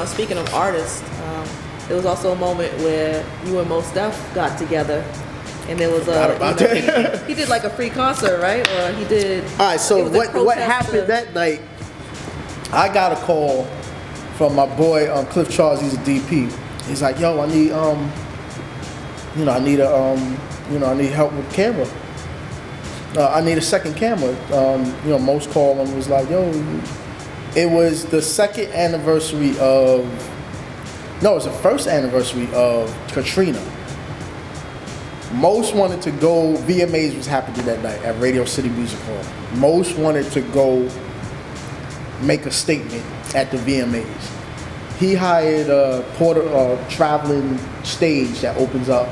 speaking of artists, there was also a moment where you and Mos Def got together, and there was he did like a free concert, right? Or he did. All right. So what happened that night? I got a call from my boy Cliff Charles. He's a DP. He's like, yo, I need I need help with camera. I need a second camera. Most called and was like, yo, it was the second anniversary of, no, it was the first anniversary of Katrina. Most wanted to go, VMAs was happening that night at Radio City Music Hall. Most wanted to go make a statement at the VMAs. He hired a traveling stage that opens up.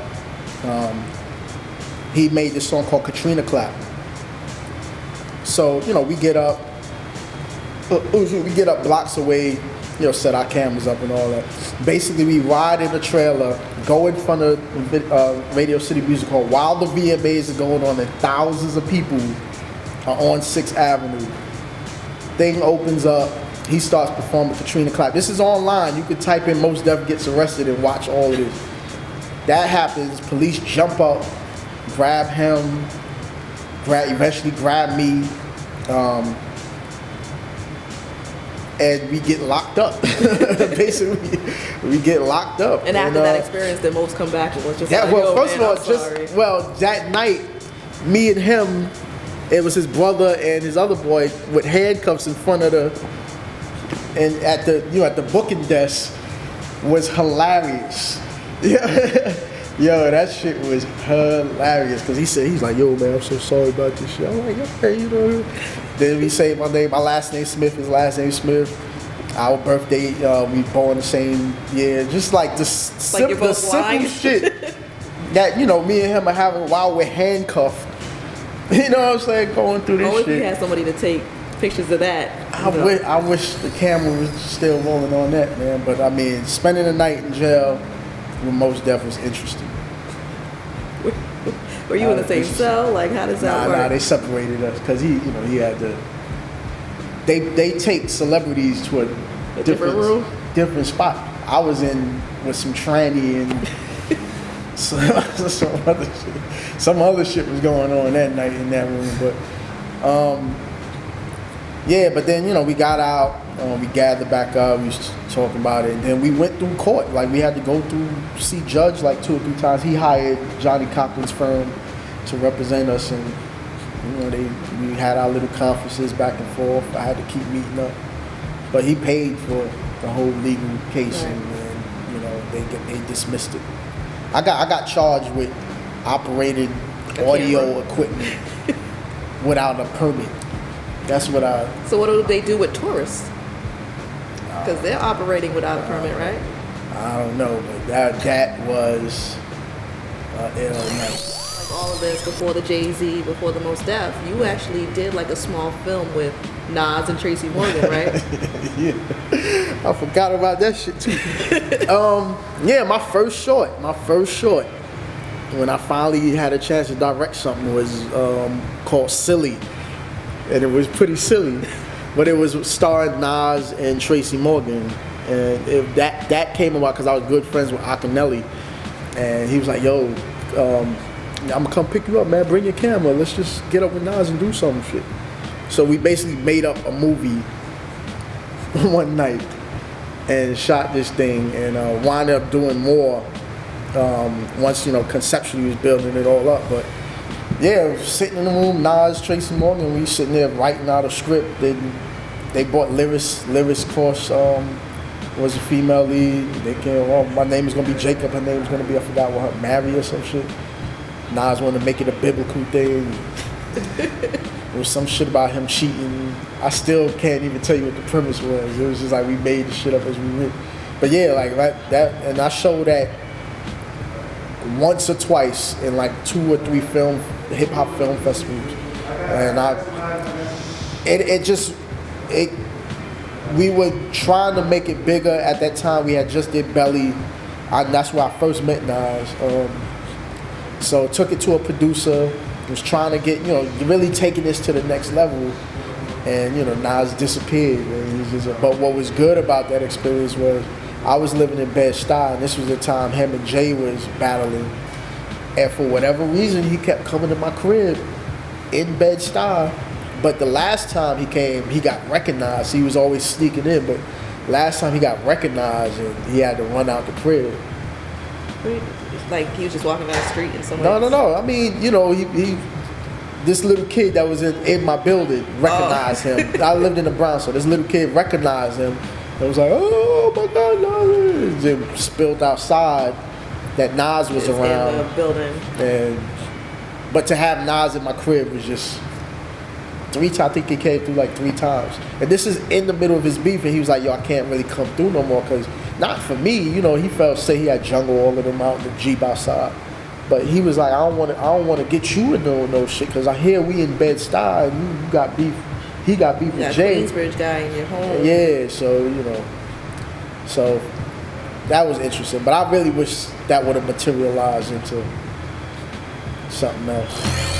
He made this song called Katrina Clap. So, we get up blocks away, set our cameras up and all that. Basically, we ride in the trailer, go in front of Radio City Music Hall while the VMAs are going on and thousands of people are on 6th Avenue. Thing opens up, he starts performing Katrina Clap. This is online. You could type in Mos Def gets arrested and watch all of this. That happens, police jump up, grab him, eventually grab me, and we get locked up. Basically, we get locked up. And after that experience, did Mos come back and was just that night, me and him, it was his brother and his other boy with handcuffs in front of at the booking desk was hilarious. Yeah. Yo, that shit was hilarious because he's like, yo, man, I'm so sorry about this shit. I'm like, okay, Then we say my last name Smif, his last name Smif. Our birthday, we born the same year. Just like the simple shit that, me and him are having while we're handcuffed. You know what I'm saying? Going through this shit. If you had somebody to take pictures of that. I wish the camera was still rolling on that, man. But I mean, spending the night in jail with Mos Def was interesting. Were you in the same cell? Like, how does that work? Nah, they separated us because he had to. They take celebrities to a different room, different spot. I was in with some tranny and some other shit was going on that night in that room. But but then we got out. We gathered back up, we was talking about it, and then we went through court. Like, we had to go through, see judge like 2 or 3 times. He hired Johnny Cochran's firm to represent us, and we had our little conferences back and forth. I had to keep meeting up, but he paid for the whole legal case, right. And they dismissed it. I got charged with operating audio equipment without a permit. That's what I. So what do they do with tourists? Because they're operating without a permit, right? I don't know, but that was ill night. Like all of this before the Jay-Z, before the Mos Def, you actually did like a small film with Nas and Tracy Morgan, right? Yeah, I forgot about that shit too. My first short. When I finally had a chance to direct something was called Silly, and it was pretty silly. But it was starring Nas and Tracy Morgan, and that came about because I was good friends with Akinelli, and he was like, "Yo, I'm gonna come pick you up, man. Bring your camera. Let's just get up with Nas and do some shit." So we basically made up a movie one night and shot this thing, and wound up doing more once conceptually was building it all up, but. Yeah, sitting in the room, Nas, Tracy Morgan, we sitting there writing out a script. They brought Lyris. Lyris, of course, was a female lead. They came, my name is going to be Jacob. Her name is going to be, I forgot what, her, Mary or some shit. Nas wanted to make it a biblical thing. There was some shit about him cheating. I still can't even tell you what the premise was. It was just like we made the shit up as we went. But yeah, like that, and I showed that once or twice in like 2 or 3 hip hop film festivals, and we were trying to make it bigger at that time. We had just did Belly, that's where I first met Nas. So took it to a producer, was trying to get really taking this to the next level, and Nas disappeared. And but what was good about that experience was I was living in Bed-Stuy, and this was the time him and Jay was battling. And for whatever reason, he kept coming to my crib in Bed-Stuy. But the last time he came, he got recognized. He was always sneaking in, but last time he got recognized and he had to run out the crib. Like he was just walking down the street and someone. No. I mean, he this little kid that was in my building recognized him. I lived in the Bronx, so this little kid recognized him. It was like, oh my God, Nas! Then spilled outside that Nas was around. In the building. But to have Nas in my crib was just 3 times. I think he came through like 3 times. And this is in the middle of his beef, and he was like, yo, I can't really come through no more, because not for me, he felt, say he had jungle all of them out in the Jeep outside. But he was like, I don't want to get you in no shit, because I hear we in Bed-Stuy and you got beef. He got beef with Jay. Queensbridge guy in your home. Yeah, so that was interesting. But I really wish that would have materialized into something else.